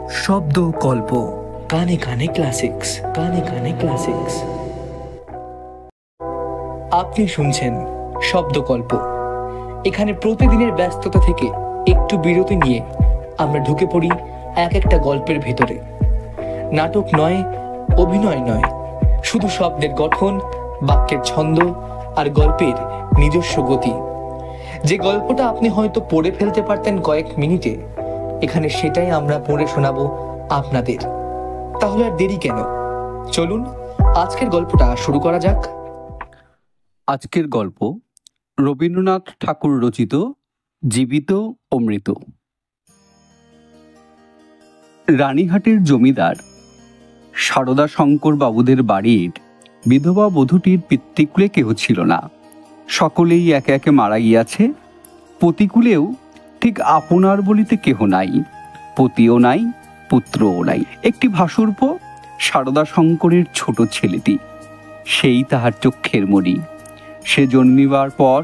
শব্দ গল্প কানে কানে ক্লাসিক্স, কানে কানে ক্লাসিক্স। আপনি শুনছেন শব্দ গল্প। এখানে প্রতিদিনের ব্যস্ততা থেকে একটু বিরতি নিয়ে আমরা ঢুকে পড়ি এক একটা গল্পের ভেতরে। নাটক নয়, অভিনয় নয়, শুধু শব্দের গঠন, বাক্যের ছন্দ আর গল্পের নিজস্ব গতি। যে গল্পটা আপনি হয়তো পড়ে ফেলতে পারতেন কয়েক মিনিটে, এখানে সেটাই আমরা পড়ে শোনাবো আপনাদের। তাহলে আর দেরি কেন, চলুন আজকের গল্পটা শুরু করা যাক। আজকের গল্প রবীন্দ্রনাথ ঠাকুর রচিত জীবিত ও মৃত। রানীহাটের জমিদার সারদা শঙ্কর বাবুদের বাড়ির বিধবা বধূটির পিতৃকুলে কেহ ছিল না। সকলেই একে একে মারা গিয়াছে। পতিকুলেও ঠিক আপনার বলিতে কেহ নাই, পতিও নাই, পুত্রও নাই। একটি ভাসুরপ সারদা শঙ্করের ছোট ছেলেটি, সেই তাহার চক্ষের মণি। সে জন্মিবার পর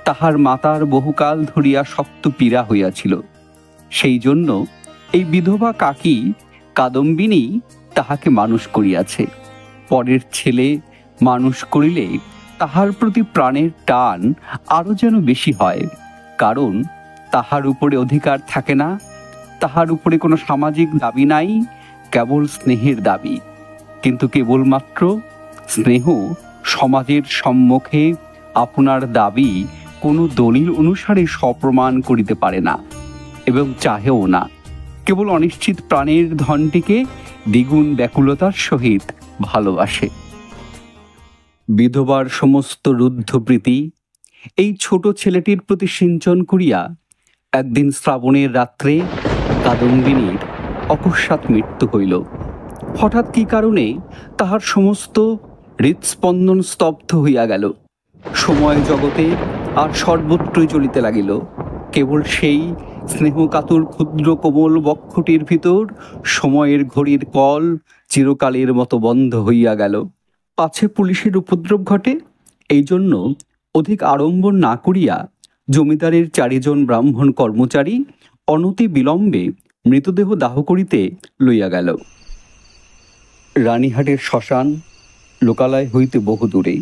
তাহার মাতার বহুকাল ধরিয়া শক্ত পীড়া হইয়াছিল। সেই জন্য এই বিধবা কাকি কাদম্বিনী তাহাকে মানুষ করিয়াছে। পরের ছেলে মানুষ করিলে তাহার প্রতি প্রাণের টান আরো যেন বেশি হয়, কারণ তাহার উপরে অধিকার থাকে না, তাহার উপরে কোনো সামাজিক দাবি নাই, কেবল স্নেহের দাবি। কিন্তু কেবলমাত্র স্নেহ সমাজের সম্মুখে আপনার দাবি কোনো দলিল অনুসারে সপ্রমাণ করিতে পারে না এবং চাহেও না। কেবল অনিশ্চিত প্রাণের ধনটিকে দ্বিগুণ ব্যাকুলতার সহিত ভালোবাসে। বিধবার সমস্ত রুদ্ধ প্রীতি এই ছোট ছেলেটির প্রতি সিঞ্চন করিয়া একদিন শ্রাবণের রাত্রে কাদম্বিনীর অকস্মাৎ মৃত্যু হইল। হঠাৎ কি কারণে তাহার সমস্ত হৃৎস্পন্দন স্তব্ধ হইয়া গেল। সময় জগতে আর সর্বত্রই চলিতে লাগিল। কেবল সেই স্নেহকাতর ক্ষুদ্র কোমল বক্ষটির ভিতর সময়ের ঘড়ির কল চিরকালের মতো বন্ধ হইয়া গেল। পাছে পুলিশের উপদ্রব ঘটে, এই জন্য অধিক আড়ম্বর না করিয়া জমিদারের 4 জন ব্রাহ্মণ কর্মচারী অনতি বিলম্বে মৃতদেহ দাহ করিতে লইয়া গেল। রানীহাটের শ্মশান লোকালয় হইতে বহু দূরে।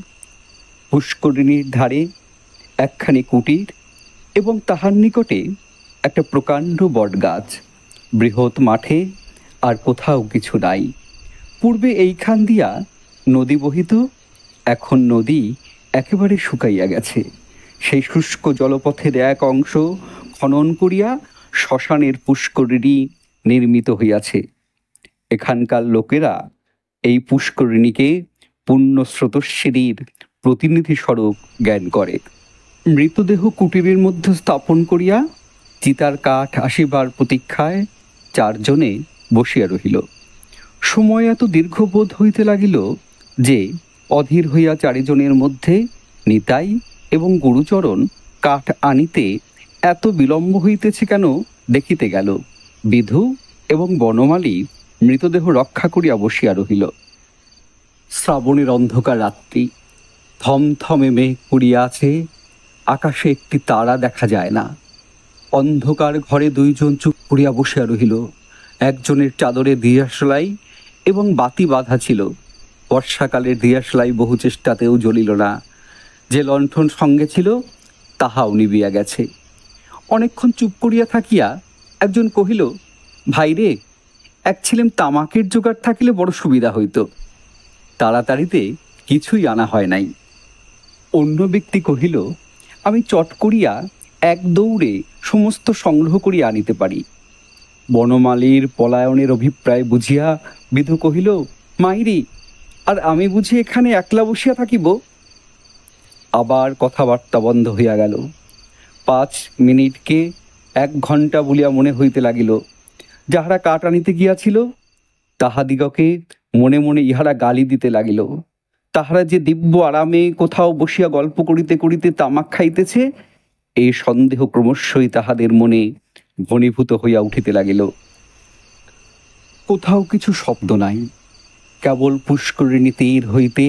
পুষ্করিণীর ধারে একখানি কুটির এবং তাহার নিকটে একটা প্রকাণ্ড বটগাছ। বৃহৎ মাঠে আর কোথাও কিছু নাই। পূর্বে এইখান দিয়া নদী বহিত, এখন নদী একেবারে শুকাইয়া গেছে। সেই শুষ্ক জলপথের এক অংশ খনন করিয়া শ্মশানের পুষ্করিণী নির্মিত হইয়াছে। এখানকার লোকেরা এই পুষ্করিণীকে পুণ্য স্রোতস্বিনীর প্রতিনিধি স্বরূপ জ্ঞান করে। মৃতদেহ কুটিরের মধ্যে স্থাপন করিয়া চিতার কাঠ আসিবার প্রতীক্ষায় 4 জনে বসিয়া রহিল। সময় এত দীর্ঘবোধ হইতে লাগিল যে অধীর হইয়া 4 জনের মধ্যে নিতাই এবং গুরুচরণ কাঠ আনিতে এত বিলম্ব হইতেছে কেন দেখিতে গেল। বিধু এবং বনমালী মৃতদেহ রক্ষা করিয়া বসিয়া রহিল। শ্রাবণের অন্ধকার রাত্রি, থমথমে মেঘ পড়িয়া আছে, আকাশে একটি তারা দেখা যায় না। অন্ধকার ঘরে 2 জন চুপ করিয়া বসিয়া রহিল। একজনের চাদরে দিয়াশলাই এবং বাতি বাঁধা ছিল। বর্ষাকালের দিয়াশলাই বহু চেষ্টাতেও জ্বলিল না। যে লণ্ঠন সঙ্গে ছিল তাহাও নিবিয়া গেছে। অনেকক্ষণ চুপ করিয়া থাকিয়া একজন কহিল, ভাই রে, এক ছিলেম তামাকের জোগাড় থাকিলে বড় সুবিধা হইত, তাড়াতাড়িতে কিছুই আনা হয় নাই। অন্য ব্যক্তি কহিল, আমি চট করিয়া এক দৌড়ে সমস্ত সংগ্রহ করিয়া আনিতে পারি। বনমালীর পলায়নের অভিপ্রায় বুঝিয়া বিধু কহিল, মাইরি, আর আমি বুঝি এখানে একলা বসিয়া থাকিব? আবার কথাবার্তা বন্ধ হইয়া গেল। 5 মিনিটকে 1 ঘণ্টা বলিয়া মনে হইতে লাগিল। যাহারা কাঠ আনিতে গিয়াছিল তাহাদিগকে মনে মনে ইহারা গালি দিতে লাগিল। তাহারা যে দিব্য আরামে কোথাও বসিয়া গল্প করিতে করিতে তামাক খাইতেছে, এই সন্দেহ ক্রমশই তাহাদের মনে ঘনীভূত হইয়া উঠিতে লাগিল। কোথাও কিছু শব্দ নাই, কেবল পুষ্করিণী তীর হইতে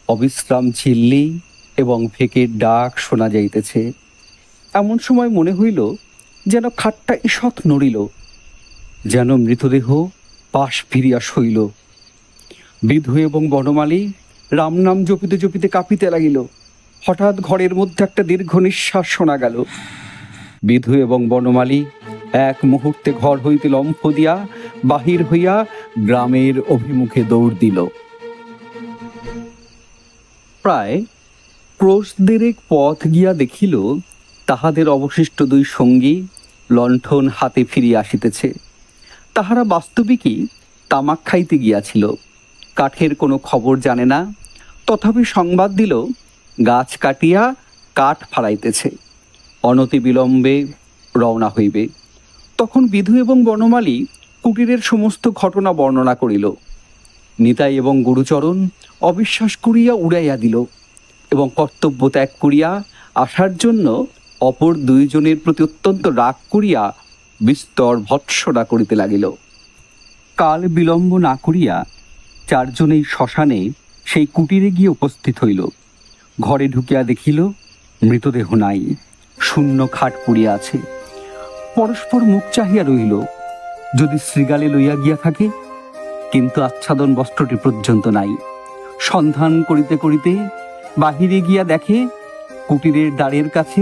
অবিশ্রাম ঝিল্লি এবং ভেকের ডাক শোনা যাইতেছে। এমন সময় মনে হইল যেন খাটটা ঈষৎ নড়িল। যেন মৃতদেহ পাশ ফিরিয়া শৈল। বিধু এবং বনমালী রাম নাম জপিতে জপিতে কাঁপিতে লাগিল। হঠাৎ ঘরের মধ্যে একটা দীর্ঘ নিঃশ্বাস শোনা গেল। বিধু এবং বনমালী এক মুহূর্তে ঘর হইতে লম্ফ দিয়া বাহির হইয়া গ্রামের অভিমুখে দৌড় দিল। প্রায় ক্রোশ দেড়েক পথ গিয়া দেখিল তাহাদের অবশিষ্ট দুই সঙ্গী লণ্ঠন হাতে ফিরিয়া আসিতেছে। তাহারা বাস্তবিকই তামাক খাইতে গিয়াছিল, কাঠের কোনো খবর জানে না, তথাপি সংবাদ দিল গাছ কাটিয়া কাঠ ফাড়াইতেছে, অনতি বিলম্বে রওনা হইবে। তখন বিধু এবং বনমালী কুটিরের সমস্ত ঘটনা বর্ণনা করিল। নিতাই এবং গুরুচরণ অবিশ্বাস করিয়া উড়াইয়া দিল এবং কর্তব্য ত্যাগ করিয়া আসার জন্য অপর দুইজনের প্রতি অত্যন্ত রাগ করিয়া বিস্তর ভৎসনা করিতে লাগিল। কাল বিলম্ব না করিয়া চারজনেই শ্মশানে সেই কুটিরে গিয়ে উপস্থিত হইল। ঘরে ঢুকিয়া দেখিল মৃতদেহ নাই, শূন্য খাট পড়িয়া আছে। পরস্পর মুখ চাহিয়া রহিল, যদি শৃগালে লইয়া গিয়া থাকে, কিন্তু আচ্ছাদন বস্ত্রটি পর্যন্ত নাই। সন্ধান করিতে করিতে বাহিরে গিয়া দেখে কুটিরের দ্বারের কাছে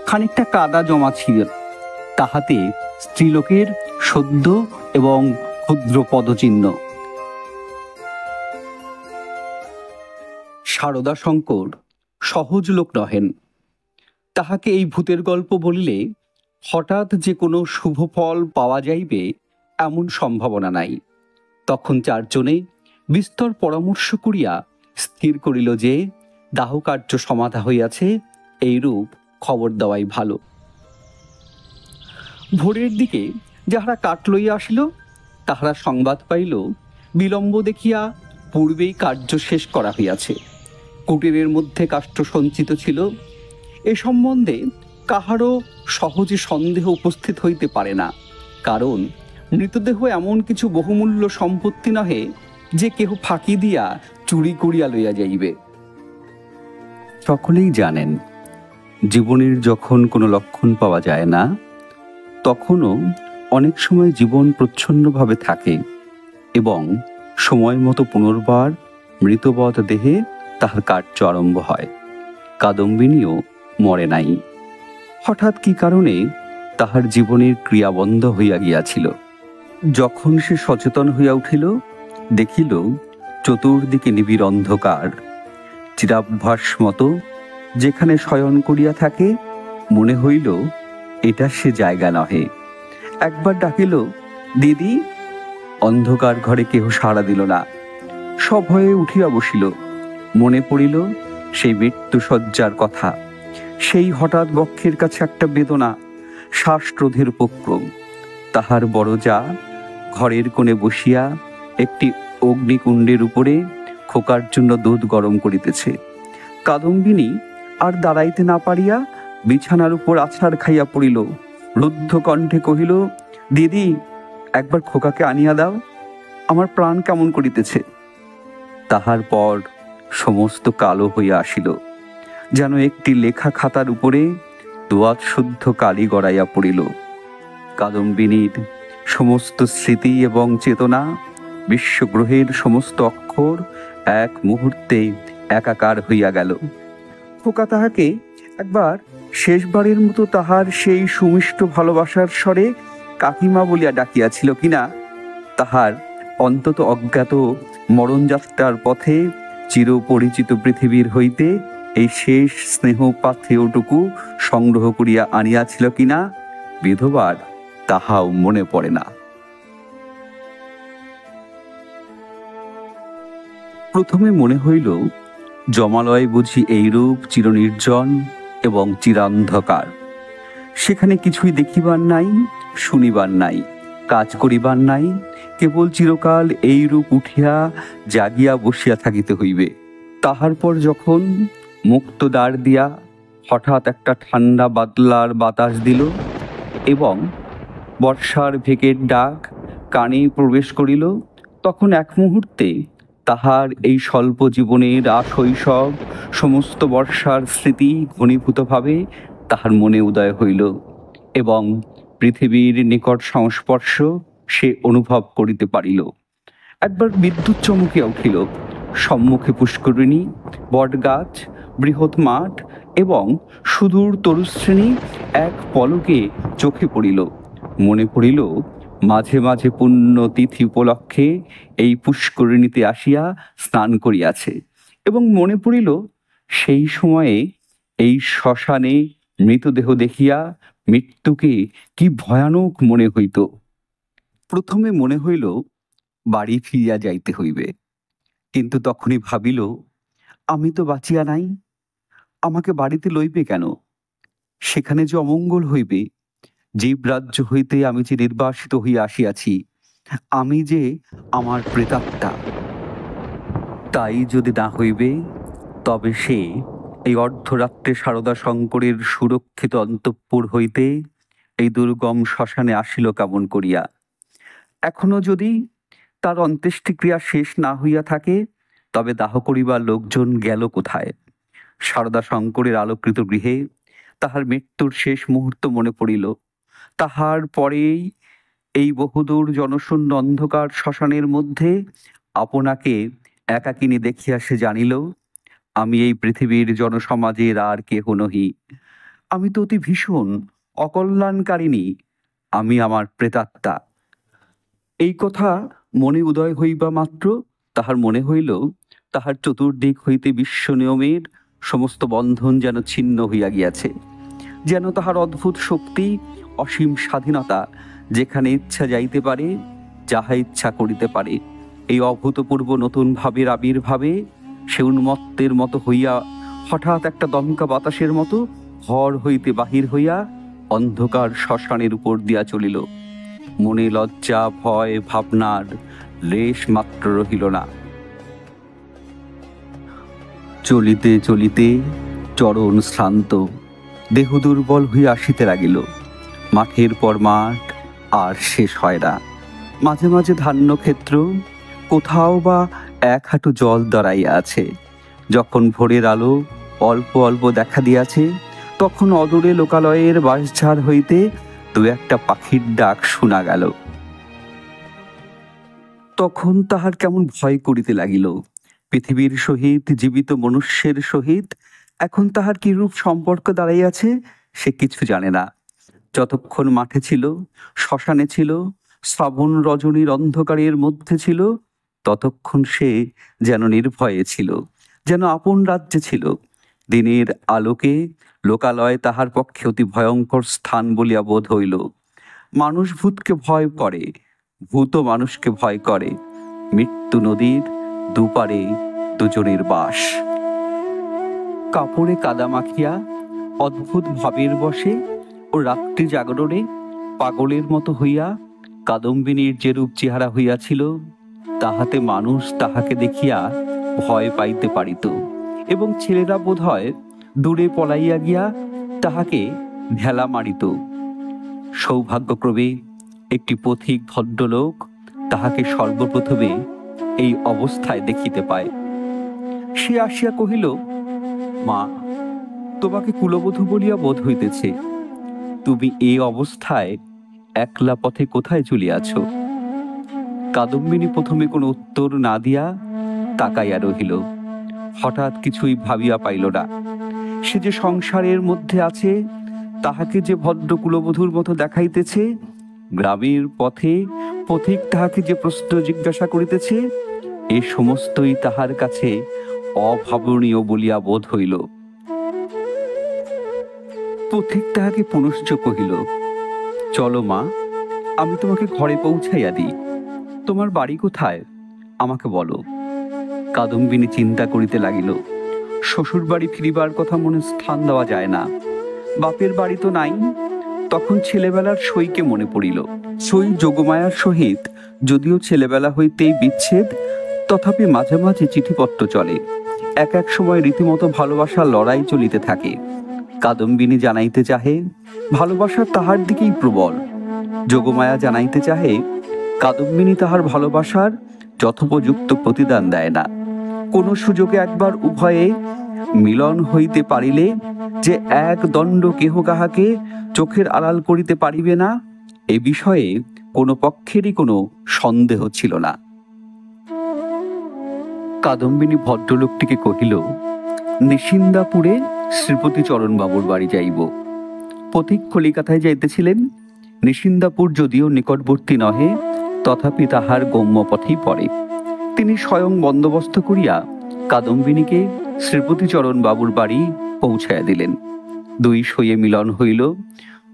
খানিকটা কাদা জমা ছিল, তাহাতে স্ত্রীলোকের সদ্য এবং ক্ষুদ্র পদচিহ্ন। সারদা শঙ্কর সহজ লোক নহেন। তাহাকে এই ভূতের গল্প বলিলে হঠাৎ যে কোনো শুভ ফল পাওয়া যাইবে এমন সম্ভাবনা নাই। তখন চারজনে বিস্তর পরামর্শ করিয়া স্থির করিল যে দাহকার্য সমাধা হইয়াছে, এইরূপ খবর দেওয়াই ভালো। ভোরের দিকে যাহারা কাঠ লইয়া আসিল তাহারা সংবাদ পাইল বিলম্ব দেখিয়া পূর্বেই কার্য শেষ করা হইয়াছে। কুটিরের মধ্যে কাষ্ঠ সঞ্চিত ছিল। এ সম্বন্ধে কাহারও সহজে সন্দেহ উপস্থিত হইতে পারে না, কারণ মৃতদেহ এমন কিছু বহুমূল্য সম্পত্তি নহে যে কেহ ফাঁকি দিয়া চুরি করিয়া লইয়া যাইবে। সকলেই জানেন, জীবনের যখন কোনো লক্ষণ পাওয়া যায় না, তখনও অনেক সময় জীবন প্রচ্ছন্নভাবে থাকে এবং সময় মতো পুনর্বার মৃতবৎ দেহে তাহার কার্য আরম্ভ হয়। কাদম্বিনীও মরে নাই। হঠাৎ কি কারণে তাহার জীবনের ক্রিয়া বন্ধ হইয়া গিয়াছিল। যখন সে সচেতন হইয়া উঠিল, দেখিল চতুর্দিকে নিবিড় অন্ধকার। চিরাভ্যাস মতো যেখানে শয়ন করিয়া থাকে মনে হইল এটা সে জায়গা নহে। একবার ডাকিল, দিদি। অন্ধকার ঘরে কেহ সাড়া দিল না। সভয়ে উঠিয়া বসিল। মনে পড়িল সেই মৃত্যুশয্যার কথা। সেই হঠাৎ বক্ষের কাছে একটা বেদনা, শ্বাসরোধের উপক্রম। তাহার বড় যা ঘরের কোণে বসিয়া একটি অগ্নিকুণ্ডের উপরে খোকার জন্য দুধ গরম করিতেছে। কাদম্বিনী আর দাঁড়াইতে না পারিয়া বিছানার উপর আছাড় খাইয়া পড়িল। রুদ্ধ কণ্ঠে কহিল, দিদি, একবার খোকাকে আনিয়া দাও, আমার প্রাণ কেমন করিতেছে। তাহার পর সমস্ত কালো হইয়া আসিল, যেন একটি লেখা খাতার উপরে দোয়াত শুদ্ধ কালি গড়াইয়া পড়িল। কাদম্বিনীর সমস্ত স্মৃতি এবং চেতনা, বিশ্বগ্রহের সমস্ত অক্ষর এক মুহূর্তে একাকার হইয়া গেল। খোকা তাহাকে একবার শেষবারের মতো তাহার সেই সুমিষ্ট ভালোবাসার স্বরে কাকিমা বলিয়া ডাকিয়াছিল কিনা, তাহার অন্তত অজ্ঞাত মরণযাত্রার পথে চিরপরিচিত পৃথিবীর হইতে এই শেষ স্নেহ পাথেয়টুকু সংগ্রহ করিয়া আনিয়াছিল কিনা, বিধবার তাহাও মনে পড়ে না। প্রথমে মনে হইল জমালয় বুঝি এইরূপ চিরনির্জন এবং চিরান্ধকার। সেখানে কিছুই দেখিবার নাই, শুনিবার নাই, কাজ করিবার নাই, কেবল চিরকাল এইরূপ উঠিয়া জাগিয়া বসিয়া থাকিতে হইবে। তাহার পর যখন মুক্ত দ্বার দিয়া হঠাৎ একটা ঠান্ডা বাদলার বাতাস দিল এবং বর্ষার ভেকের ডাক কানে প্রবেশ করিল, তখন এক মুহূর্তে তাহার এই স্বল্প জীবনের আশৈশব সমস্ত বর্ষার স্মৃতি ঘনীভূতভাবে তাহার মনে উদয় হইল এবং পৃথিবীর নিকট সংস্পর্শ সে অনুভব করিতে পারিল। একবার বিদ্যুৎ চমকিয়া উঠিল। সম্মুখে পুষ্করিণী, বটগাছ, বৃহৎ মাঠ এবং সুদূর তরুশ্রেণী এক পলকে চোখে পড়িল। মনে পড়িল মাঝে মাঝে পুণ্যতিথি উপলক্ষে এই পুষ্করিণীতে আসিয়া স্নান করিয়াছে, এবং মনে পড়িল সেই সময়ে এই শ্মশানে মৃতদেহ দেখিয়া মৃত্যুকে কি ভয়ানক মনে হইত। প্রথমে মনে হইল বাড়ি ফিরিয়া যাইতে হইবে, কিন্তু তখনই ভাবিল, আমি তো বাঁচিয়া নাই, আমাকে বাড়িতে লইবে কেন? সেখানে যে অমঙ্গল হইবে। জীবরাজ্য হইতে আমি যে নির্বাসিত হইয়া আসিয়াছি, আমি যে আমার প্রেতাত্মা। তাই যদি না হইবে, তবে সে এই অর্ধরাত্রে সারদা শঙ্করের সুরক্ষিত অন্তঃপুর হইতে এই দুর্গম শ্মশানে আসিল কেমন করিয়া? এখনো যদি তার অন্ত্যেষ্টিক্রিয়া শেষ না হইয়া থাকে, তবে দাহ করিবার লোকজন গেল কোথায়? সারদা শঙ্করের আলোকৃত গৃহে তাহার মৃত্যুর শেষ মুহূর্ত মনে পড়িল। তাহার পরেই এই বহুদূর জনশূন্য অন্ধকার শ্মশানের মধ্যে আপনাকে একাকিনী দেখিয়া সে জানিল, আমি এই পৃথিবীর জনসমাজের আর কেহ নহি। আমি তো অতি ভীষণ অকল্যাণকারিণী, আমি আমার প্রেতাত্মা। এই কথা মনে উদয় হইবা মাত্র তাহার মনে হইল তাহার চতুর্দিক হইতে বিশ্ব নিয়মের সমস্ত বন্ধন যেন ছিন্ন হইয়া গিয়াছে, যেন তাহার অদ্ভুত শক্তি, অসীম স্বাধীনতা, যেখানে ইচ্ছা যাইতে পারে, যাহা ইচ্ছা করিতে পারে। এই অভূতপূর্ব নতুন ভাবের আবির্ভাবে সে উন্মত্তের মতো হইয়া হঠাৎ একটা দমকা বাতাসের মতো ঘর হইতে বাহির হইয়া অন্ধকার শ্মশানের উপর দিয়া চলিল। মনে লজ্জা, ভয়, ভাবনার লেশ মাত্র রহিল না। চলিতে চলিতে চরণ শ্রান্ত, দেহ দুর্বল হইয়া আসিতে লাগিল। মাঠের পর মাঠ, আর শেষ হয় না। মাঝে মাঝে ধান্যক্ষেত্র, কোথাও বা এক হাঁটু জল দাঁড়াইয়া আছে। যখন ভোরের আলো অল্প অল্প দেখা দিয়াছে, তখন অদূরে লোকালয়ের বাঁশঝাড় হইতে দু একটা পাখির ডাক শোনা গেল। তখন তাহার কেমন ভয় করিতে লাগিল। পৃথিবীর সহিত, জীবিত মনুষ্যের সহিত এখন তাহার কিরূপ সম্পর্ক দাঁড়াইয়াছে সে কিছু জানে না। যতক্ষণ মাঠে ছিল, শ্মশানে ছিল, শ্রাবণ রজনীর অন্ধকারের মধ্যে ছিল, ততক্ষণ সে যেন নির্ভয়ে ছিল, যেন আপন রাজ্যে ছিল। দিনের আলোকে লোকালয় তাহার পক্ষে অতি ভয়ঙ্কর স্থান বলিয়া বোধ হইল। মানুষ ভূতকে ভয় করে, ভূত মানুষকে ভয় করে। মৃত্যু নদীর দুপারে দুজনের বাস। কাপড়ে কাদা মাখিয়া অদ্ভুত ভাবের বসে ও রাত্রি জাগরণে পাগলের মতো হইয়া কাদম্বিনীর যেরূপ চেহারা হইয়াছিল, তাহাতে মানুষ তাহাকে দেখিয়া ভয় পাইতে পারিত, এবং ছেলেরা বোধ হয় দূরে পলাইয়া গিয়া তাহাকে ঢেলা মারিত। সৌভাগ্যক্রমে একটি পথিক ভদ্রলোক তাহাকে সর্বপ্রথমে এই অবস্থায় দেখিতে পায়। সে আসিয়া কহিল, মা, তোমাকে কুলবধূ বলিয়া বোধ হইতেছে। তুমি এই অবস্থায় একলা পথে কোথায় চলিয়াছ? কাদম্বিনী প্রথমে কোনো উত্তর না দিয়া তাকাইয়া রহিল। হঠাৎ কিছুই ভাবিয়া পাইল না। সে যে সংসারের মধ্যে আছে, তাহাকে যে ভদ্র কুলবধূর মতো দেখাইতেছে, গ্রামের পথে পথিক তাহাকে যে প্রশ্ন জিজ্ঞাসা করিতেছে, এ সমস্তই তাহার কাছে অভাবনীয় বলিয়া বোধ হইল। পথিক তাহাকে পুনশ্চ কহিল, চলো মা, আমি তোমাকে ঘরে পৌঁছাইয়া দিই। তোমার বাড়ি কোথায়, আমাকে বলো। কাদম্বিনী চিন্তা করিতে লাগিল। শ্বশুর বাড়ি ফিরিবার কথা মনে স্থান দেওয়া যায় না, বাপের বাড়ি তো নাই। তখন ছেলেবেলার সইকে মনে পড়িল। সই যোগমায়ার সহিত যদিও ছেলেবেলা হইতেই বিচ্ছেদ, তথাপি মাঝে মাঝে চিঠিপত্র চলে। এক এক সময় রীতিমতো ভালোবাসার লড়াই চলিতে থাকে। কাদম্বিনী জানাইতে চাহে ভালোবাসা তাহার দিকেই প্রবল। যোগমায়া জানাইতে চাহে কাদম্বিনী তাহার ভালোবাসার যথোপযুক্ত প্রতিদান দেয় না। কোন সুযোগে একবার উভয়ে মিলন হইতে পারিলে যে এক দণ্ড কেহ কাহাকে চোখের আড়াল করিতে পারিবে না, এ বিষয়ে কোনো পক্ষেরই কোনো সন্দেহ ছিল না। কাদম্বিনী ভদ্রলোকটিকে কহিল, নিশিন্দাপুরে শ্রীপতিচরণবাবুর বাড়ি যাইব। পথিক কলিকাতায় যাইতেছিলেন। নিশিন্দাপুর যদিও নিকটবর্তী নহে, তথাপি তাহার গম্য পথেই পড়ে। তিনি স্বয়ং বন্দোবস্ত করিয়া কাদম্বিনীকে শ্রীপতিচরণবাবুর বাড়ি পৌঁছাইয়া দিলেন। দুই সইয়ে মিলন হইল।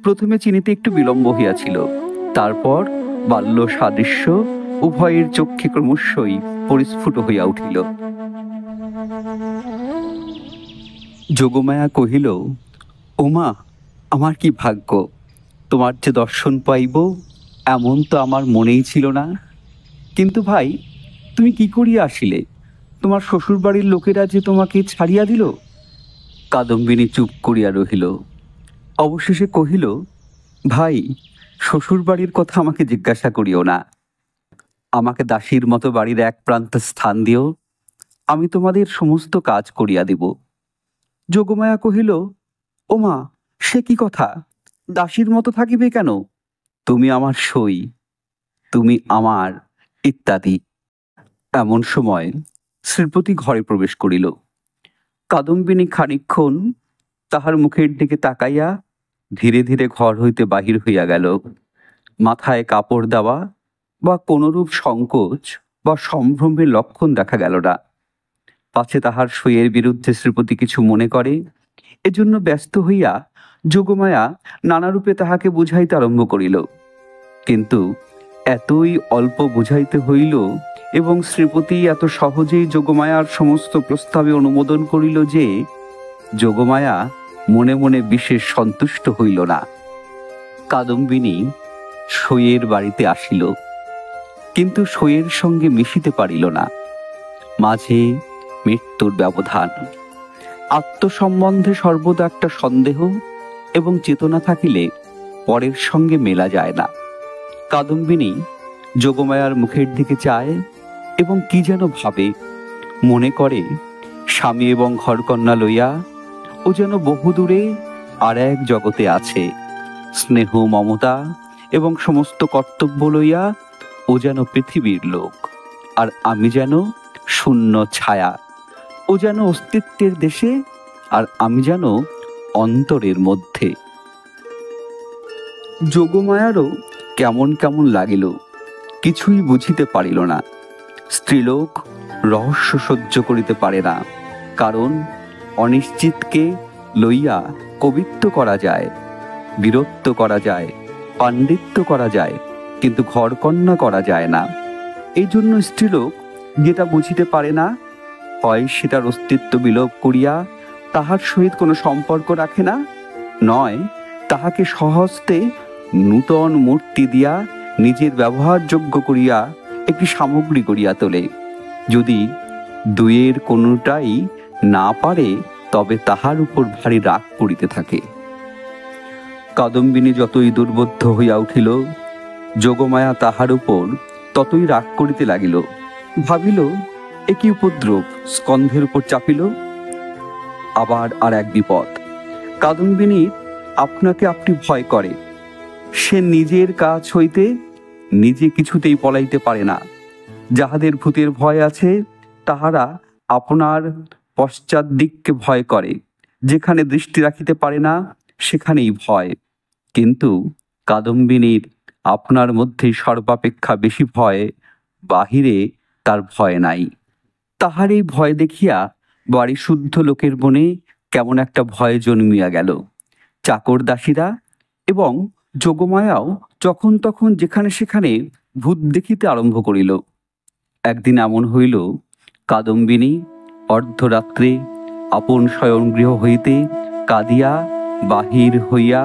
প্রথমে চিনিতে একটু বিলম্ব হইয়াছিল, তারপর বাল্য সাদৃশ্য উভয়ের চক্ষে ক্রমশই পরিস্ফুট হইয়া উঠিল। যোগমায়া কহিল, ওমা, আমার কি ভাগ্য! তোমার যে দর্শন পাইব এমন তো আমার মনেই ছিল না। কিন্তু ভাই, তুমি কি করিয়া আসিলে? তোমার শ্বশুরবাড়ির লোকেরা যে তোমাকে ছাড়িয়া দিল। কাদম্বিনী চুপ করিয়া রহিল। অবশেষে কহিল, ভাই, শ্বশুরবাড়ির কথা আমাকে জিজ্ঞাসা করিও না। আমাকে দাসীর মতো বাড়ির এক প্রান্তে স্থান দিও, আমি তোমাদের সমস্ত কাজ করিয়া দিব। যোগমায়া কহিল, ওমা, সে কি কথা? দাসীর মতো থাকিবে কেন? তুমি আমার সই, তুমি আমার, ইত্যাদি। এমন সময় শ্রীপতি ঘরে প্রবেশ করিল। কাদম্বিনী খানিকক্ষণ তাহার মুখের দিকে তাকাইয়া ধীরে ধীরে ঘর হইতে বাহির হইয়া গেল। মাথায় কাপড় দেওয়া বা কোনরূপ সংকোচ বা সম্ভ্রমের লক্ষণ দেখা গেল না। পাছে তাহার সইয়ের বিরুদ্ধে শ্রীপতি কিছু মনে করে, এজন্য ব্যস্ত হইয়া যোগমায়া নানারূপে তাহাকে বুঝাইতে আরম্ভ করিল। কিন্তু এতই অল্প বুঝাইতে হইল এবং শ্রীপতি এত সহজেই যোগমায়ার সমস্ত প্রস্তাবে অনুমোদন করিল যে যোগমায়া মনে মনে বিশেষ সন্তুষ্ট হইল না। কাদম্বিনী সইয়ের বাড়িতে আসিল, কিন্তু সইয়ের সঙ্গে মিশিতে পারিল না। মাঝে মৃত্যুর ব্যবধান। আত্মসম্বন্ধে সর্বদা একটা সন্দেহ এবং চেতনা থাকিলে পরের সঙ্গে মেলা যায় না। কাদম্বিনী যোগমায়ার মুখের দিকে চায় এবং কি যেন ভাবে। মনে করে স্বামী এবং ঘরকন্যা লইয়া ও যেন বহুদূরে আর এক জগতে আছে। স্নেহ, মমতা এবং সমস্ত কর্তব্য লইয়া ও যেন পৃথিবীর লোক, আর আমি যেন শূন্য ছায়া। ও যেন অস্তিত্বের দেশে, আর আমি যেন অন্তরের মধ্যে। যোগমায়ারও কেমন কেমন লাগিল, কিছুই বুঝিতে পারিল না। স্ত্রীলোক রহস্য সহ্য করিতে পারে না, কারণ অনিশ্চিতকে লইয়া কবিত্ব করা যায়, বীরত্ব করা যায়, পাণ্ডিত্য করা যায়, কিন্তু ঘরকন্যা করা যায় না। এই জন্য স্ত্রীলোক যেটা বুঝিতে পারে না, হয় সেটার অস্তিত্ব বিলোপ করিয়া তাহার সহিত কোনো সম্পর্ক রাখে না, নয় তাহাকে সহস্তে নূতন মূর্তি দিয়া নিজের ব্যবহারযোগ্য করিয়া একটি সামগ্রী করিয়া তোলে। যদি দুইয়ের কোনোটাই না পারে, তবে তাহার উপর ভারী রাগ করিতে থাকে। কাদম্বিনী যতই দুর্বোধ্য হইয়া উঠিল, যোগমায়া তাহার উপর ততই রাগ করিতে লাগিল। ভাবিল, একই উপদ্রব স্কন্ধের উপর চাপিল। আবার আর এক বিপদ। কাদম্বিনী আপনাকে আপনি ভয় করে। সে নিজের কাজ হইতে নিজে কিছুতেই পলাইতে পারে না। যাহাদের ভূতের ভয় আছে তাহারা আপনার পশ্চাৎ দিককে ভয় করে। যেখানে দৃষ্টি রাখিতে পারে না সেখানেই ভয়। কিন্তু কাদম্বিনীর আপনার মধ্যেই সর্বাপেক্ষা বেশি ভয়, বাহিরে তার ভয় নাই। তাহার এই ভয় দেখিয়া বাড়ি শুদ্ধ লোকের মনে কেমন একটা ভয় জন্মিয়া গেল। চাকর দাসীরা এবং যোগমায়াও যখন তখন যেখানে সেখানে ভূত দেখিতে আরম্ভ করিল। একদিন এমন হইল, কাদম্বিনী অর্ধরাত্রে আপন শয়নগৃহ হইতে কাঁদিয়া বাহির হইয়া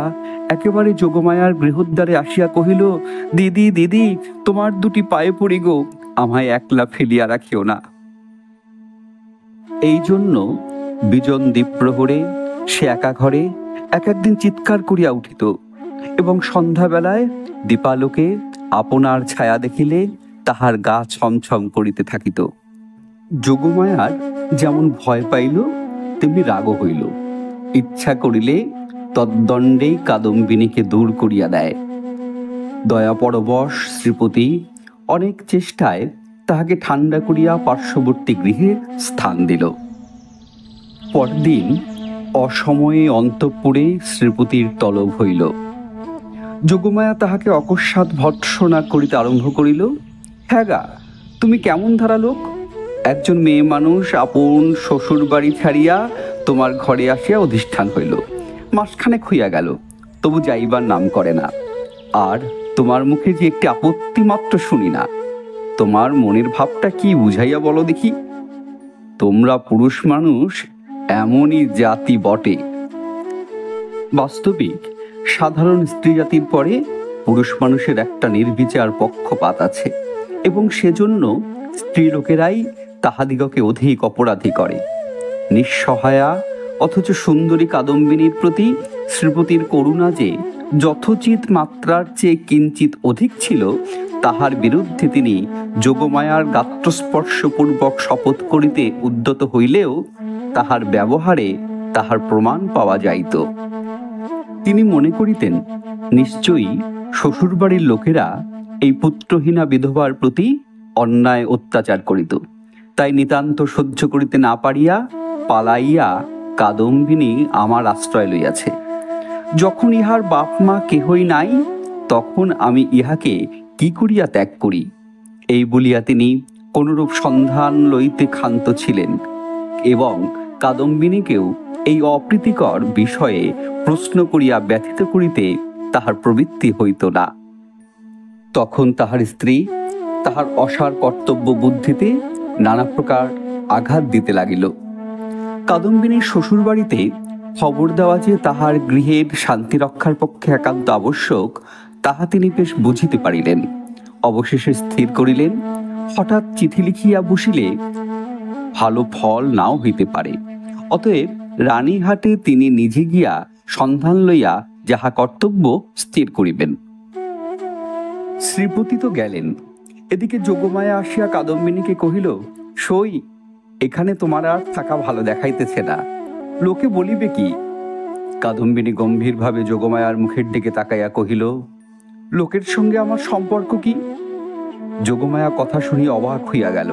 একেবারে যোগমায়ার গৃহদ্বারে আসিয়া কহিল, দিদি, দিদি, তোমার দুটি পায়ে পড়ি গো, আমায় একলা ফেলিয়া রাখিও না। এই জন্য বিজন দ্বীপ্রহরে সে একা ঘরে এক একদিন চিৎকার করিয়া উঠিত এবং সন্ধ্যাবেলায় দীপালোকে আপনার ছায়া দেখিলে তাহার গা ছমছম করিতে থাকিত। যোগমায়ার যেমন ভয় পাইল তেমনি রাগও হইল। ইচ্ছা করিলে তদ্দণ্ডেই কাদম্বিনীকে দূর করিয়া দেয়। দয়াপরবশ শ্রীপতি অনেক চেষ্টায় তাহাকে ঠান্ডা করিয়া পার্শ্ববর্তী গৃহে স্থান দিল। পরদিন অসময়ে অন্তঃপুরে শ্রীপতির তলব হইল। যোগমায়া তাহাকে অকস্মাৎ ভর্ৎসনা করিতে আরম্ভ করিল। হ্যাঁ গা, তুমি কেমন ধারা লোক! একজন মেয়ে মানুষ আপন শ্বশুর বাড়ি ছাড়িয়া তোমার ঘরে আসিয়া অধিষ্ঠান হইল, মাসখানেক হইয়া গেল, তবু যাইবার নাম করে না। আর তোমার মুখে যে একটি আপত্তি মাত্র শুনি না। তোমার মনের ভাবটা কি বুঝাইয়া বলো দেখি। তোমরা পুরুষ মানুষ এমনই জাতি বটে। বাস্তবিক সাধারণ স্ত্রী জাতির পরে পুরুষ মানুষের একটা নির্বিচার পক্ষপাত আছে, এবং সেজন্য স্ত্রী লোকেরাই তাহাদিগকে অধিক অপরাধী করে। নিঃসহায়া অথচ সুন্দরী কাদম্বিনীর প্রতি শ্রীপতির করুণা যে যথোচিত মাত্রার চেয়ে কিঞ্চিত অধিক ছিল, তাহার বিরুদ্ধে তিনি যোগমায়ার গাত্রস্পর্শপূর্বক শপথ করিতে উদ্যত হইলেও তাহার ব্যবহারে তাহার প্রমাণ পাওয়া যাইত। তিনি মনে করিতেন নিশ্চয়ই শ্বশুরবাড়ির লোকেরা এই পুত্রহীনা বিধবার প্রতি অন্যায় অত্যাচার করিত, তাই নিতান্ত সহ্য করিতে না পারিয়া পালাইয়া কাদম্বিনী আমার আশ্রয় লইয়াছে। যখন ইহার বাপ মা কেহই নাই, তখন আমি ইহাকে কি করিয়া ত্যাগ করি, এই বলিয়া তিনি কোনরূপ সন্ধান লইতে ক্ষান্ত ছিলেন, এবং কাদম্বিনীকেও এই অপ্রীতিকর বিষয়ে প্রশ্ন করিয়া ব্যথিত করিতে তাহার প্রবৃত্তি হইত না। তখন তাহার স্ত্রী তাহার অসার কর্তব্য বুদ্ধিতে নানা প্রকার আঘাত দিতে লাগিল। কাদম্বিনীর শ্বশুরবাড়িতে খবর দেওয়া যে তাহার গৃহের শান্তি রক্ষার পক্ষে একান্ত আবশ্যক, তাহা তিনি বেশ বুঝিতে পারিলেন। অবশেষে স্থির করিলেন, হঠাৎ চিঠি লিখিয়া বসিলে ভালো ফল নাও হইতে পারে। অতএব রানীহাটে তিনি নিজে গিয়া সন্ধান লইয়া যাহা কর্তব্য স্থির করিবেন। শ্রীপতি তো গেলেন। এদিকে যোগমায়া আসিয়া কাদম্বিনীকে কহিল, সই, এখানে তোমার আর থাকা ভালো দেখাইতেছে না, লোকে বলিবে কি? কাদম্বিনী গম্ভীরভাবে যোগমায়ার মুখের দিকে তাকাইয়া কহিল, লোকের সঙ্গে আমার সম্পর্ক কি? যোগমায়া কথা শুনিয়া অবাক হইয়া গেল।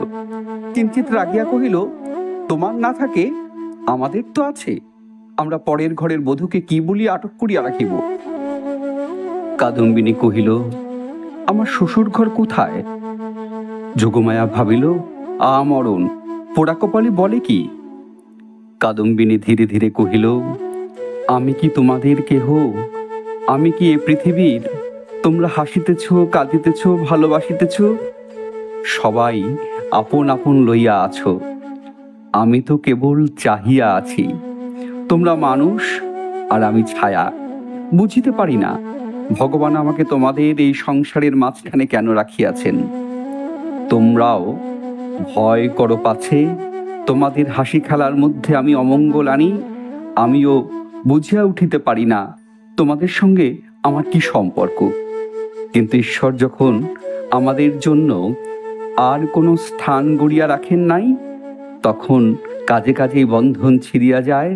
কিঞ্চিত রাগিয়া কহিল, তোমার না থাকে আমাদের তো আছে, আমরা পরের ঘরের বধূকে কি বলি আটক করিয়া রাখিব? কাদম্বিনী কহিল, আমার শ্বশুর ঘর কোথায়? যোগমায়া ভাবিল, আমরণ, পোড়া কপালি বলে কি? কাদম্বিনী ধীরে ধীরে কহিল, আমি কি তোমাদের কেহ? আমি কি এ পৃথিবীর? তোমরা হাসিতেছ, কাঁদিতেছ, ভালোবাসিতেছ, সবাই আপন আপন লইয়া আছো, আমি তো কেবল চাহিয়া আছি। তোমরা মানুষ আর আমি ছায়া। বুঝিতে পারি না ভগবান আমাকে তোমাদের এই সংসারের মাঝখানে কেন রাখিয়াছেন। তোমরাও ভয় করো পাছে তোমাদের হাসি খেলার মধ্যে আমি অমঙ্গল আনি। আমিও বুঝিয়া উঠিতে পারি না তোমাদের সঙ্গে আমার কি সম্পর্ক। কিন্তু ঈশ্বর যখন আমাদের জন্য আর কোনো স্থান গড়িয়া রাখেন নাই, তখন কাজে কাজেই বন্ধন ছিঁড়িয়া যায়,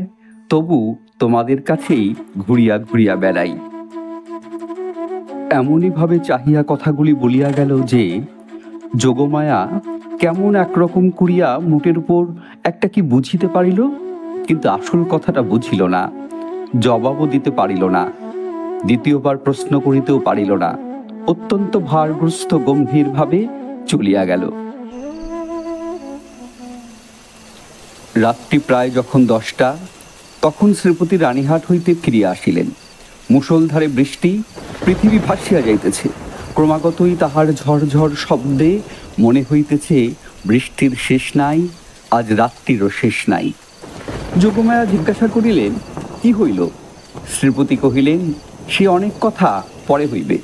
তবু তোমাদের কাছেই ঘুরিয়া ঘুরিয়া বেড়াই। এমনইভাবে চাহিয়া কথাগুলি বলিয়া গেল যে যোগমায়া কেমন একরকম করিয়া মুটের উপর একটা কি বুঝিতে পারিল, কিন্তু আসল কথাটা বুঝিল না, জবাবও দিতে পারিল না, দ্বিতীয়বার প্রশ্ন করিতেও পারিল না। অত্যন্ত ভারগ্রস্ত গম্ভীরভাবে চলিয়া গেল। রাত্রি প্রায় যখন 10টা, তখন শ্রীপতি রানীহাট হইতে ফিরিয়া আসিলেন। মুষলধারে বৃষ্টি, পৃথিবী ভাসিয়া যাইতেছে। ক্রমাগতই তাহার ঝরঝর শব্দে মনে হইতেছে বৃষ্টির শেষ নাই, আজ রাত্রিরও শেষ নাই। যোগমায়া জিজ্ঞাসা করিলেন, কি হইল? শ্রীপতি কহিলেন, সে অনেক কথা পরে হইবে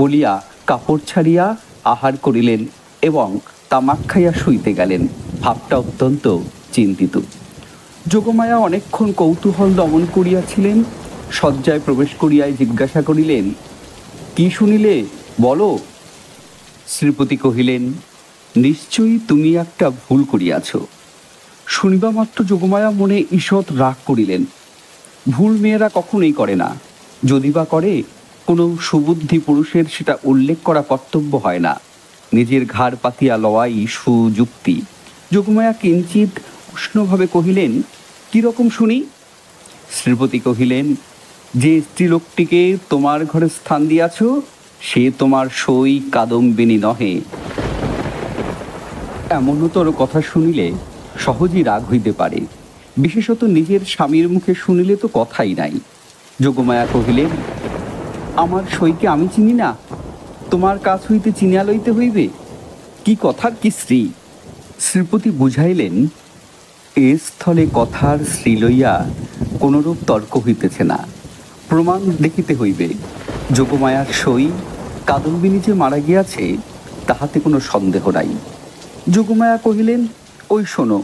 বলিয়া কাপড় ছাড়িয়া আহার করিলেন এবং তামাক খাইয়া শুইতে গেলেন, ভাবটা অত্যন্ত চিন্তিত। যোগমায়া অনেকক্ষণ কৌতূহল দমন করিয়াছিলেন। শয্যায় প্রবেশ করিয়াই জিজ্ঞাসা করিলেন, কি শুনিলে বলো? শ্রীপতি কহিলেন, নিশ্চয়ই তুমি একটা ভুল করিয়াছ। শুনিবা মাত্র যোগমায়া মনে ঈষৎ রাগ করিলেন। ভুল মেয়েরা কখনোই করে না, যদি বা করে কোনো সুবুদ্ধি পুরুষের সেটা উল্লেখ করা কর্তব্য হয় না। নিজের ঘাড় পাতিয়া লওয়াই সুযুক্তি। যোগমায়া কিঞ্চিত উষ্ণভাবে কহিলেন, কিরকম শুনি? শ্রীপতি কহিলেন, যে স্ত্রীলোকটিকে তোমার ঘরে স্থান দিয়াছ সে তোমার সই কাদম্বিনী নহে। এমনতর কথা শুনিলে সহজেই রাগ হইতে পারে, বিশেষত নিজের স্বামীর মুখে শুনিলে তো কথাই নাই। যোগমায়া কহিলেন, আমার সইকে আমি চিনি না? তোমার কাছ হইতে চিনিয়া লইতে হইবে? কি কথার কি শ্রী? শ্রীপতি বুঝাইলেন, এ স্থলে কথার শ্রী লইয়া কোনরূপ তর্ক হইতেছে না, প্রমাণ দেখিতে হইবে। যোগমায়ার সই কাদম্বিনী যে মারা গিয়াছে তাহাতে কোনো সন্দেহ নাই। যোগমায়া কহিলেন, ওই শোনো,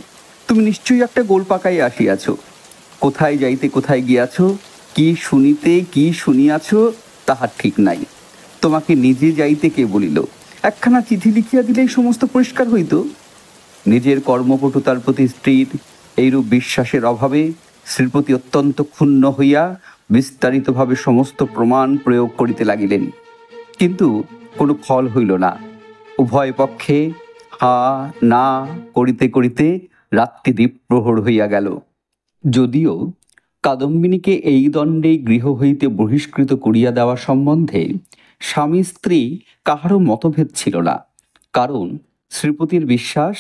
তুমি নিশ্চয়ই একটা গোল পাকাইয়া আসিয়াছ। কোথায় যাইতে কোথায় গিয়াছ, কি শুনিতে কি শুনিয়াছ তাহার ঠিক নাই। তোমাকে নিজে যাইতে কে বলিল? একখানা চিঠি লিখিয়া দিলেই সমস্ত পরিষ্কার হইত। নিজের কর্মপটুতার প্রতি স্ত্রীর এইরূপ বিশ্বাসের অভাবে শ্রীপতি অত্যন্ত ক্ষুণ্ণ হইয়া বিস্তারিতভাবে সমস্ত প্রমাণ প্রয়োগ করিতে লাগিলেন, কিন্তু কোনো ফল হইল না। উভয় পক্ষে হা না করিতে করিতে রাত্রি দ্বীপ্রহর হইয়া গেল। যদিও কাদম্বিনীকে এই দণ্ডে গৃহ হইতে বহিষ্কৃত করিয়া দেওয়া সম্বন্ধে স্বামী স্ত্রী কাহারও মতভেদ ছিল না, কারণ শ্রীপতির বিশ্বাস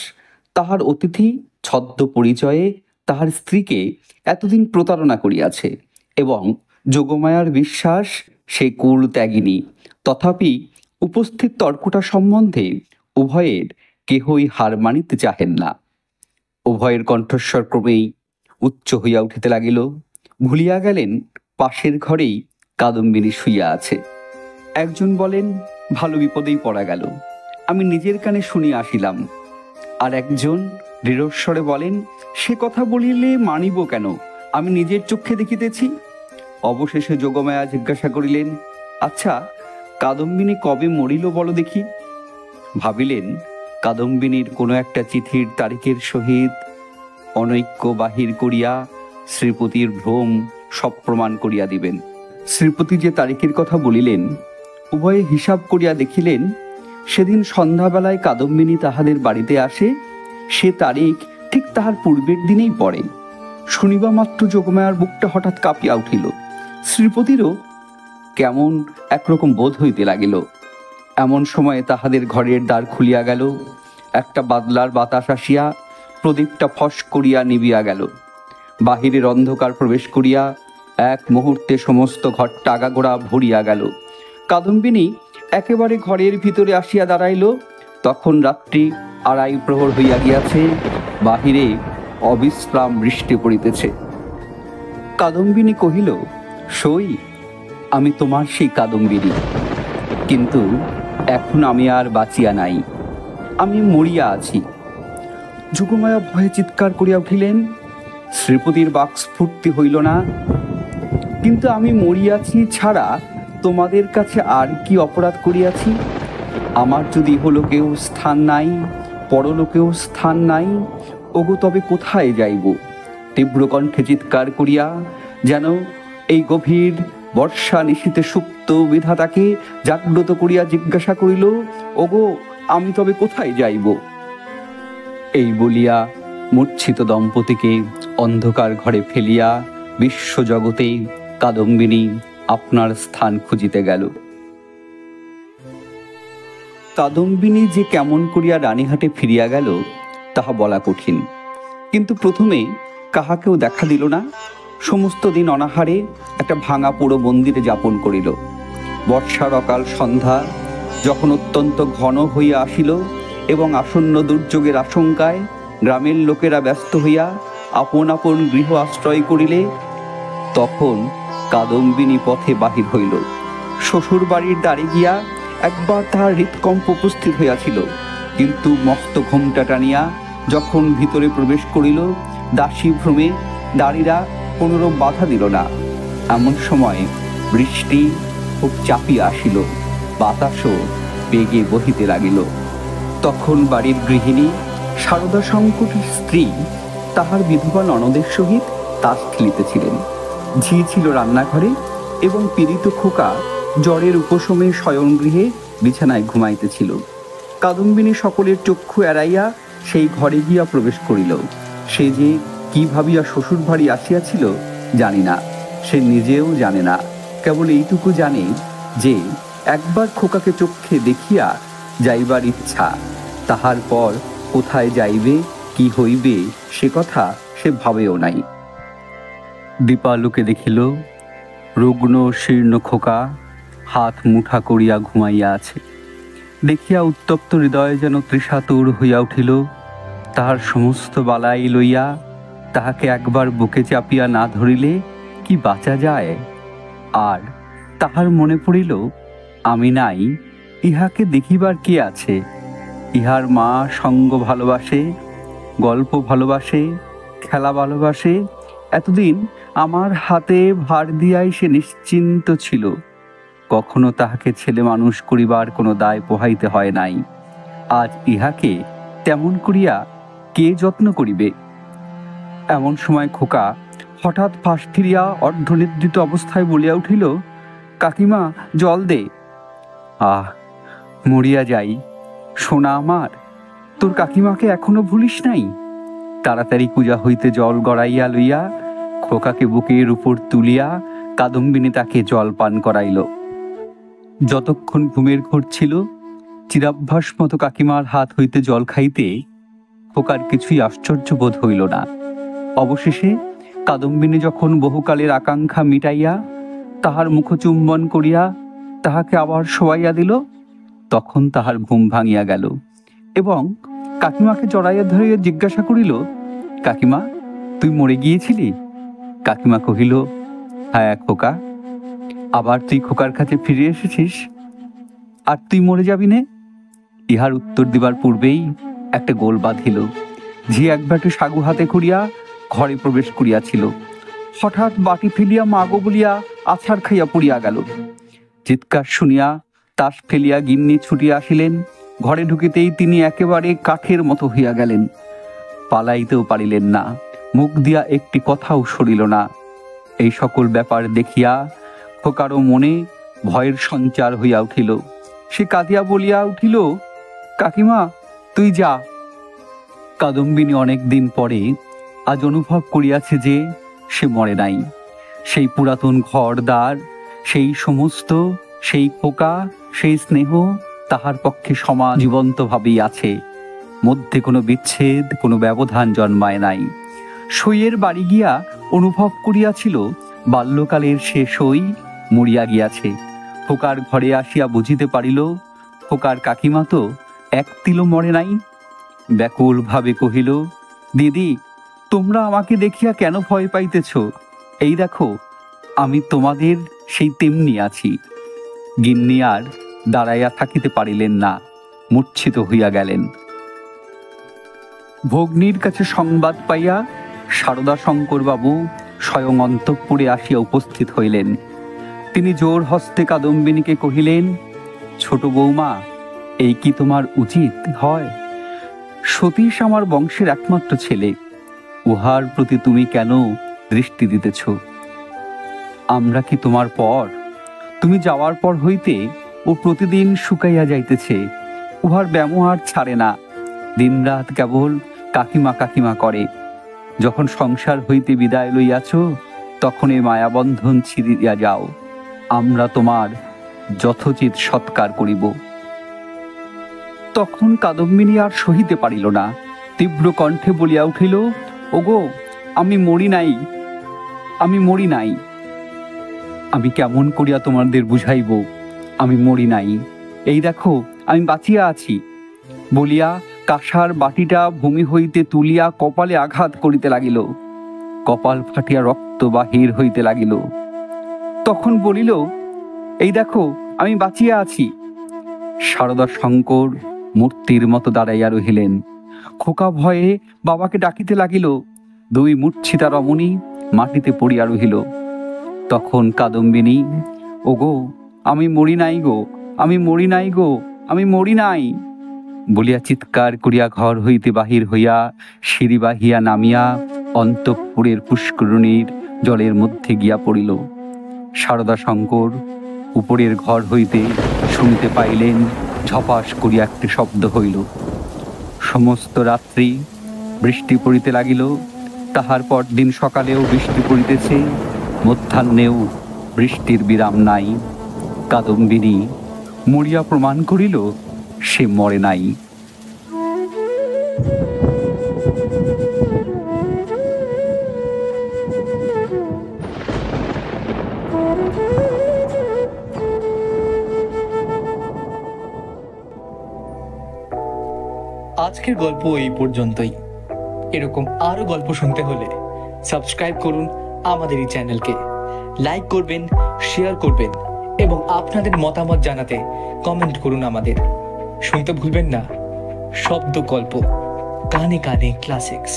তাহার অতিথি ছদ্ম পরিচয়ে তাহার স্ত্রীকে এতদিন প্রতারণা করিয়াছে, এবং যোগমায়ার বিশ্বাস সে কুল ত্যাগিনী। তথাপি উপস্থিত তর্কটা সম্বন্ধে উভয়ের কেহই হার মানিতে চাহেন না। উভয়ের কণ্ঠস্বর ক্রমেই উচ্চ হইয়া উঠিতে লাগিল। ভুলিয়া গেলেন পাশের ঘরেই কাদম্বিনী শুইয়া আছে। একজন বলেন, ভালো বিপদেই পড়া গেল, আমি নিজের কানে শুনিয়া আসিলাম। আর একজন দৃঢ়স্বরে বলেন, সে কথা বলিলে মানিব কেন, আমি নিজের চক্ষে দেখিতেছি। অবশেষে যোগমায়া জিজ্ঞাসা করিলেন, আচ্ছা, কাদম্বিনী কবে মরিল বলো দেখি? ভাবিলেন কাদম্বিনীর কোনো একটা চিঠির তারিখের সহিত অনৈক্য বাহির করিয়া শ্রীপতির ভ্রম সব প্রমাণ করিয়া দিবেন। শ্রীপতি যে তারিখের কথা বলিলেন, উভয়ে হিসাব করিয়া দেখিলেন সেদিন সন্ধ্যাবেলায় কাদম্বিনী তাহাদের বাড়িতে আসে, সে তারিখ ঠিক তাহার পূর্বের দিনেই পড়ে। শুনিবা মাত্র যোগমায়ার বুকটা হঠাৎ কাঁপিয়া উঠিল। শ্রীপতিরও কেমন একরকম বোধ হইতে লাগিল। এমন সময়ে তাহাদের ঘরের দ্বার খুলিয়া গেল। একটা বাদলার বাতাস আসিয়া প্রদীপটা ফস করিয়া নিবিয়া গেল। বাহিরের অন্ধকার প্রবেশ করিয়া এক মুহূর্তে সমস্ত ঘরটা আগাগোড়া ভরিয়া গেল। কাদম্বিনী একেবারে ঘরের ভিতরে আসিয়া দাঁড়াইল। তখন রাত্রি 2:30 প্রহর হইয়া গিয়াছে, বাহিরে অবিশ্রাম বৃষ্টি পড়িতেছে। কাদম্বিনী কহিল, সই, আমি তোমার সেই কাদম্বিনী, কিন্তু এখন আমি আর বাঁচিয়া নাই, আমি মরিয়া আছি। যোগমায়া ভয়ে চিৎকার করিয়া উঠিলেন। শ্রীপতির বাক্স্ফূর্তি হইল না। কিন্তু আমি মরিয়াছি ছাড়া তোমাদের কাছে আর কি অপরাধ করিয়াছি? আমার যদি ইহলোকেও স্থান নাই, পরলোকেও স্থান নাই, ওগো তবে কোথায় যাইব? তীব্র কণ্ঠে চিৎকার করিয়া যেন এই গভীর বর্ষা নিশীতে সুপ্ত বিধাতাকে জাগ্রত করিয়া জিজ্ঞাসা করিল, ওগো আমি তবে কোথায় যাইব? এই বলিয়া মূর্ছিত দম্পতিকে অন্ধকার ঘরে ফেলিয়া বিশ্বজগতে কাদম্বিনী আপনার স্থান খুঁজিতে গেল। কাদম্বিনী যে কেমন করিয়া রানীহাটে ফিরিয়া গেল তাহা বলা কঠিন। কিন্তু প্রথমে কাহাকেও দেখা দিল না। সমস্ত দিন অনাহারে একটা ভাঙা পুরো মন্দিরে যাপন করিল। বর্ষার অকাল সন্ধ্যা যখন অত্যন্ত ঘন হইয়া আসিল এবং আসন্ন দুর্যোগের আশঙ্কায় গ্রামের লোকেরা ব্যস্ত হইয়া আপন আপন গৃহ আশ্রয় করিলে, তখন কাদম্বিনী পথে বাহির হইল। শ্বশুর বাড়ির দ্বারে গিয়া একবার তাহার হৃৎকম্প উপস্থিত হইয়াছিল, কিন্তু মস্ত ঘোমটা টানিয়া যখন ভিতরে প্রবেশ করিল, দাসী ভ্রমে নারীরা কোনরূপ বাধা দিল না। এমন সময় বৃষ্টি খুব চাপিয়া আসিল, বাতাসও বেগে বহিতে লাগিল। তখন বাড়ির গৃহিণী সারদা শঙ্করের স্ত্রী তাহার বিধবা ননদের সহিত তাস খেলিতেছিলেন। ঝি ছিল রান্নাঘরে এবং পীড়িত খোকা জ্বরের উপশমে শয়নগৃহে বিছানায় ঘুমাইতেছিল। কাদম্বিনী সকলের চক্ষু এড়াইয়া সেই ঘরে গিয়া প্রবেশ করিল। সে যে কি ভাবিয়া শ্বশুর বাড়ি আসিয়াছিল জানি না, সে নিজেও জানে না। কেবল এইটুকু জানে যে একবার খোকাকে চক্ষে দেখিয়া যাইবার ইচ্ছা, তাহার পর কোথায় যাইবে কি হইবে সে কথা সে ভাবেও নাই। দীপালোকে দেখিল রুগ্ন শীর্ণ খোকা হাত মুঠা করিয়া ঘুমাইয়া আছে। দেখিয়া উত্তপ্ত হৃদয় যেন তৃষাতুর হইয়া উঠিল। তাহার সমস্ত বালাই লইয়া তাহাকে একবার বুকে চাপিয়া না ধরিলে কি বাঁচা যায়। আর তাহার মনে পড়িল, আমি নাই, ইহাকে দেখিবার কে আছে? ইহার মা সঙ্গ ভালোবাসে, গল্প ভালোবাসে, খেলা ভালোবাসে। এতদিন আমার হাতে ভার দিয়াই সে নিশ্চিন্ত ছিল। কখনো তাহাকে ছেলে মানুষ করিবার কোনো দায় পোহাইতে হয় নাই। আজ ইহাকে তেমন করিয়া কে যত্ন করিবে? এমন সময় খোকা হঠাৎ ফাঁস ফিরিয়া অর্ধনিদ্রিত অবস্থায় বলিয়া উঠিল, কাকিমা জল দে। আহ, মরিয়া যাই সোনা আমার, তোর কাকিমাকে এখনো ভুলিস নাই? তাড়াতাড়ি কুজা হইতে জল গড়াইয়া লইয়া খোকাকে বুকের উপর তুলিয়া কাদম্বিনী তাকে জল পান করাইল। যতক্ষণ ঘুমের ঘোর ছিল, চিরাভ্যাস মতো কাকিমার হাত হইতে জল খাইতে খোকার কিছুই আশ্চর্য বোধ হইল না। অবশেষে কাদম্বিনী যখন বহুকালের আকাঙ্ক্ষা মিটাইয়া তাহার মুখচুম্বন করিয়া তাহাকে আবার শোয়াইয়া দিল, তখন তাহার ঘুম ভাঙিয়া গেল এবং কাকিমাকে জড়াইয়া ধরিয়া জিজ্ঞাসা করিল, কাকিমা তুই মরে গিয়েছিলি? কাকিমা কহিল, হ্যাঁ খোকা। আবার তুই খোকার কাছে ফিরে এসেছিস, আর তুই মরে যাবি নে? ইহার উত্তর দিবার পূর্বেই একটা গোল বাঁধিল। ঝি এক বাটি সাগু হাতে করিয়া ঘরে প্রবেশ করিয়াছিল। হঠাৎ বাটি ফেলিয়া মাগো বলিয়া আছাড় খাইয়া পড়িয়া গেল। চিৎকার শুনিয়া তাস ফেলিয়া গিন্নি ছুটিয়া আসিলেন। ঘরে ঢুকিতেই তিনি একেবারে কাঠের মতো হইয়া গেলেন। পালাইতেও পারিলেন না, মুখ দিয়া একটি কথাও সরিল না। এই সকল ব্যাপার দেখিয়া খোকারও মনে ভয়ের সঞ্চার হইয়া উঠিল। সে কাঁদিয়া বলিয়া উঠিল, কাকিমা তুই যা। কাদম্বিনী অনেক দিন পরে আজ অনুভব করিয়াছে যে সে মরে নাই। সেই পুরাতন ঘর দ্বার, সেই সমস্ত, সেই খোকা, সেই স্নেহ তাহার পক্ষে সমান জীবন্তভাবেই আছে। মধ্যে কোনো বিচ্ছেদ, কোনো ব্যবধান জন্মায় নাই। সইয়ের বাড়ি গিয়া অনুভব করিয়াছিল বাল্যকালের সে সই মরিয়া গিয়াছে। খোকার ঘরে আসিয়া বুঝিতে পারিল খোকার কাকিমা তো এক তিলও মরে নাই। ব্যাকুল ভাবে কহিল, দিদি তোমরা আমাকে দেখিয়া কেন ভয় পাইতেছ? এই দেখো আমি তোমাদের সেই তেমনি আছি। গিন্নি আর দাঁড়াইয়া থাকিতে পারিলেন না, মূর্ছিত হইয়া গেলেন। ভগ্নীর কাছে সংবাদ পাইয়া সারদা শঙ্কর বাবু স্বয়ং অন্তঃপুরে আসিয়া উপস্থিত হইলেন। তিনি জোর হস্তে কাদম্বিনীকে কহিলেন, ছোট বৌমা, এই কি তোমার উচিত হয়? সতীশ আমার বংশের একমাত্র ছেলে, উহার প্রতি তুমি কেন দৃষ্টি দিতেছ? আমরা কি তোমার পর? তুমি যাওয়ার পর হইতে ও প্রতিদিন শুকাইয়া যাইতেছে। উহার ব্যবহার ছাড়ে না, দিনরাত কেবল কাকিমা কাকিমা করে। যখন সংসার হইতে বিদায় লইয়াছ, তখন এই মায়াবন্ধন ছিঁড়িয়া যাও। আমরা তোমার যথোচিত সৎকার করিব। তখন কাদম্বিনী আর সহিতে পারিল না, তীব্র কণ্ঠে বলিয়া উঠিল, ওগো আমি মরি নাই, আমি মরি নাই। আমি কেমন করিয়া তোমাদের বুঝাইব আমি মরি নাই? এই দেখো আমি বাঁচিয়া আছি। বলিয়া কাঁসার বাটিটা ভূমি হইতে তুলিয়া কপালে আঘাত করিতে লাগিল। কপাল ফাটিয়া রক্ত বাহির হইতে লাগিল। তখন বলিল, এই দেখো আমি বাঁচিয়া আছি। সারদা শঙ্কর মূর্তির মতো দাঁড়াইয়া রহিলেন। খোকা ভয়ে বাবাকে ডাকিতে লাগিল। দুই মূর্ছিতা রমণী মাটিতে পড়িয়া রহিল। তখন কাদম্বিনী, ওগো আমি মরি নাই গো, আমি মরি নাই গো, আমি মরি নাই বলিয়া চিৎকার করিয়া ঘর হইতে বাহির হইয়া সিঁড়ি বাহিয়া নামিয়া অন্তঃপুরের পুষ্করিণীর জলের মধ্যে গিয়া পড়িল। সারদা শঙ্কর উপরের ঘর হইতে শুনিতে পাইলেন ঝপাস করিয়া একটি শব্দ হইল। সমস্ত রাত্রি বৃষ্টি পড়িতে লাগিল। তাহার পরদিন সকালেও বৃষ্টি পড়িতেছে, মধ্যাহ্নেও বৃষ্টির বিরাম নাই। কাদম্বিনী মরিয়া প্রমাণ করিল সে মরে নাই। আজকের গল্প এই পর্যন্তই। এরকম আরো গল্প শুনতে হলে সাবস্ক্রাইব করুন আমাদের এই চ্যানেলকে, লাইক করবেন, শেয়ার করবেন এবং আপনাদের মতামত জানাতে কমেন্ট করুন আমাদের। শুনতে ভুলবেন না শব্দ গল্প, কানে কানে ক্লাসিক্স।